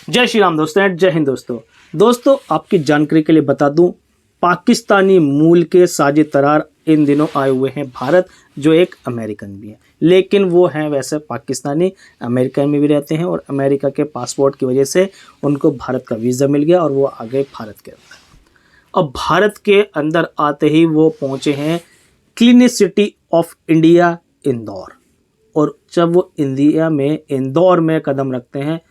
जय श्री राम दोस्तों एंड जय हिंद दोस्तों आपकी जानकारी के लिए बता दूं, पाकिस्तानी मूल के साजिद तरार इन दिनों आए हुए हैं भारत, जो एक अमेरिकन भी है, लेकिन वो हैं वैसे पाकिस्तानी, अमेरिका में भी रहते हैं और अमेरिका के पासपोर्ट की वजह से उनको भारत का वीज़ा मिल गया और वो आ गए भारत के अंदर। अब भारत के अंदर आते ही वो पहुँचे हैं cleanest city of India Indore, और जब वो इंदौर में कदम रखते हैं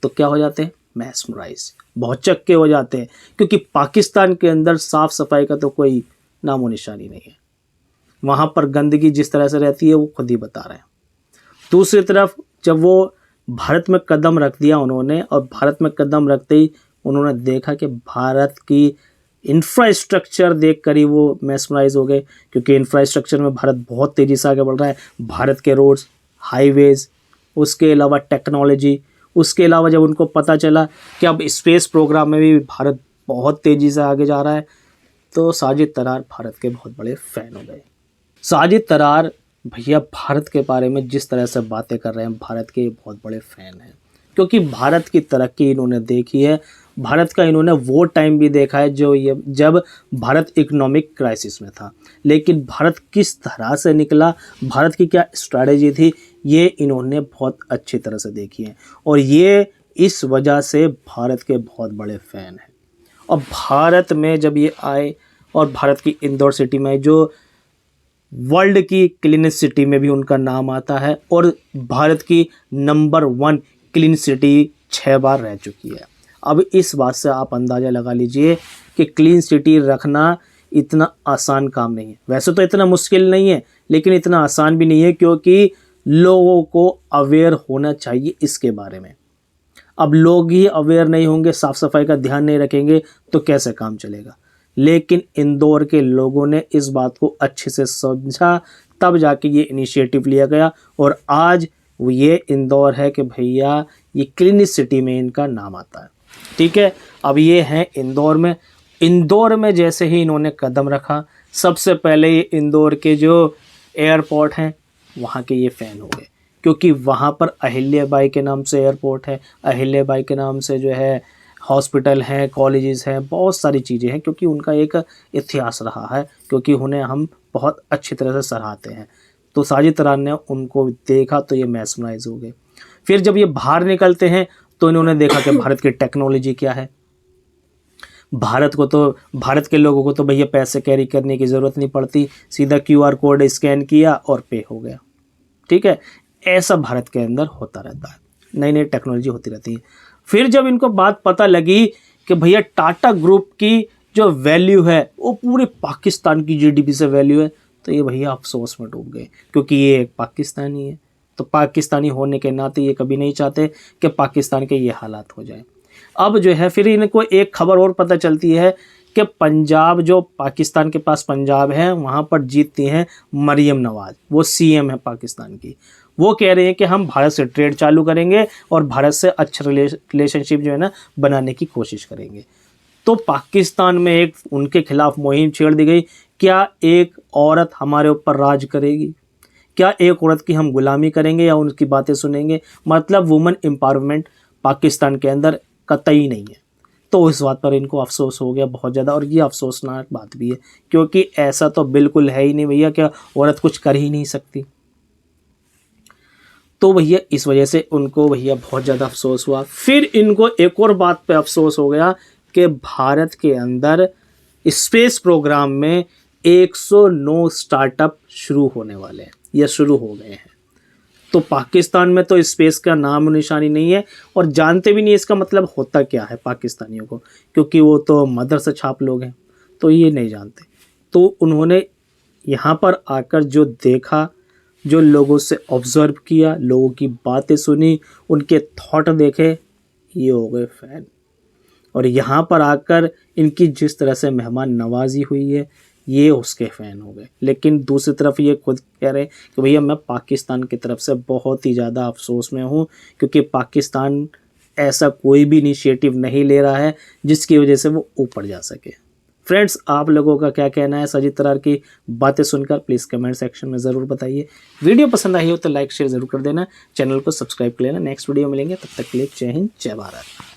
तो क्या हो जाते हैं, मैस्मराइज, बहुत चक्के हो जाते हैं, क्योंकि पाकिस्तान के अंदर साफ़ सफाई का तो कोई नामो निशानी नहीं है। वहाँ पर गंदगी जिस तरह से रहती है वो खुद ही बता रहे हैं। दूसरी तरफ जब वो भारत में कदम रख दिया उन्होंने, और भारत में कदम रखते ही उन्होंने देखा कि भारत की इंफ्रास्ट्रक्चर देख कर ही वो मैस्मराइज हो गए, क्योंकि इंफ्रास्ट्रक्चर में भारत बहुत तेज़ी से आगे बढ़ रहा है। भारत के रोड्स, हाईवेज़, उसके अलावा टेक्नोलॉजी, उसके अलावा जब उनको पता चला कि अब स्पेस प्रोग्राम में भी भारत बहुत तेज़ी से आगे जा रहा है, तो साजिद तरार भारत के बहुत बड़े फ़ैन हो गए। साजिद तरार भैया भारत के बारे में जिस तरह से बातें कर रहे हैं, भारत के बहुत बड़े फ़ैन हैं, क्योंकि भारत की तरक्की इन्होंने देखी है। भारत का इन्होंने वो टाइम भी देखा है जब भारत इकोनॉमिक क्राइसिस में था, लेकिन भारत किस तरह से निकला, भारत की क्या स्ट्रैटेजी थी, ये इन्होंने बहुत अच्छी तरह से देखी है, और ये इस वजह से भारत के बहुत बड़े फ़ैन हैं। और भारत में जब ये आए, और भारत की इंदौर सिटी में जो वर्ल्ड की क्लीनेस्ट सिटी में भी उनका नाम आता है, और भारत की नंबर 1 क्लीन सिटी 6 बार रह चुकी है। अब इस बात से आप अंदाज़ा लगा लीजिए कि क्लीन सिटी रखना इतना आसान काम नहीं है। वैसे तो इतना मुश्किल नहीं है, लेकिन इतना आसान भी नहीं है, क्योंकि लोगों को अवेयर होना चाहिए इसके बारे में। अब लोग ही अवेयर नहीं होंगे, साफ़ सफाई का ध्यान नहीं रखेंगे, तो कैसे काम चलेगा। लेकिन इंदौर के लोगों ने इस बात को अच्छे से समझा, तब जाके ये इनिशिएटिव लिया गया, और आज ये इंदौर है कि भैया ये क्लीनेस्ट सिटी में इनका नाम आता है। ठीक है, अब ये हैं इंदौर में जैसे ही इन्होंने कदम रखा, सबसे पहले ये इंदौर के जो एयरपोर्ट हैं वहाँ के ये फ़ैन हो गए, क्योंकि वहाँ पर अहिल्याबाई के नाम से एयरपोर्ट है, अहिल्याबाई के नाम से जो है हॉस्पिटल हैं, कॉलेजेस हैं, बहुत सारी चीज़ें हैं, क्योंकि उनका एक इतिहास रहा है, क्योंकि उन्हें हम बहुत अच्छी तरह से सराहते हैं। तो साजिद तरार ने उनको देखा तो ये मैस्मराइज हो गए। फिर जब ये बाहर निकलते हैं तो इन्होंने देखा कि भारत की टेक्नोलॉजी क्या है। भारत के लोगों को तो भैया पैसे कैरी करने की ज़रूरत नहीं पड़ती, सीधा QR कोड स्कैन किया और पे हो गया। ठीक है, ऐसा भारत के अंदर होता रहता है, नई नई टेक्नोलॉजी होती रहती है। फिर जब इनको बात पता लगी कि भैया टाटा ग्रुप की जो वैल्यू है वो पूरे पाकिस्तान की GDP से वैल्यू है, तो ये भैया अफसोस में डूब गए, क्योंकि ये एक पाकिस्तानी है। तो पाकिस्तानी होने के नाते ये कभी नहीं चाहते कि पाकिस्तान के ये हालात हो जाए। अब जो है फिर इनको एक खबर और पता चलती है कि पंजाब, जो पाकिस्तान के पास पंजाब है, वहाँ पर जीतती हैं मरियम नवाज, वो CM है पाकिस्तान की। वो कह रहे हैं कि हम भारत से ट्रेड चालू करेंगे और भारत से अच्छा रिलेशनशिप जो है ना बनाने की कोशिश करेंगे। तो पाकिस्तान में एक उनके खिलाफ मुहिम छेड़ दी गई, क्या एक औरत हमारे ऊपर राज करेगी, क्या एक औरत की हम गुलामी करेंगे या उनकी बातें सुनेंगे। मतलब वुमेन एम्पावरमेंट पाकिस्तान के अंदर कतई नहीं है। तो इस बात पर इनको अफसोस हो गया बहुत ज़्यादा, और ये अफसोसनाक बात भी है, क्योंकि ऐसा तो बिल्कुल है ही नहीं भैया, क्या औरत कुछ कर ही नहीं सकती। तो भैया इस वजह से उनको भैया बहुत ज़्यादा अफसोस हुआ। फिर इनको एक और बात पे अफसोस हो गया कि भारत के अंदर स्पेस प्रोग्राम में 109 स्टार्टअप शुरू होने वाले हैं या शुरू हो गए हैं। तो पाकिस्तान में तो स्पेस का नाम निशानी नहीं है, और जानते भी नहीं इसका मतलब होता क्या है पाकिस्तानियों को, क्योंकि वो तो मदर से छाप लोग हैं, तो ये नहीं जानते। तो उन्होंने यहाँ पर आकर जो देखा, जो लोगों से ऑब्ज़र्व किया, लोगों की बातें सुनी, उनके थॉट देखे, ये हो गए फ़ैन। और यहाँ पर आकर इनकी जिस तरह से मेहमान नवाजी हुई है, ये उसके फ़ैन हो गए। लेकिन दूसरी तरफ ये खुद कह रहे कि भैया मैं पाकिस्तान की तरफ से बहुत ही ज़्यादा अफसोस में हूँ, क्योंकि पाकिस्तान ऐसा कोई भी इनिशिएटिव नहीं ले रहा है जिसकी वजह से वो ऊपर जा सके। फ्रेंड्स, आप लोगों का क्या कहना है साजिद तरार की बातें सुनकर, प्लीज़ कमेंट सेक्शन में ज़रूर बताइए। वीडियो पसंद आई हो तो लाइक शेयर ज़रूर कर देना, चैनल को सब्सक्राइब कर लेना। नेक्स्ट वीडियो मिलेंगे, तब तक के लिए जय हिंद, जय भारत।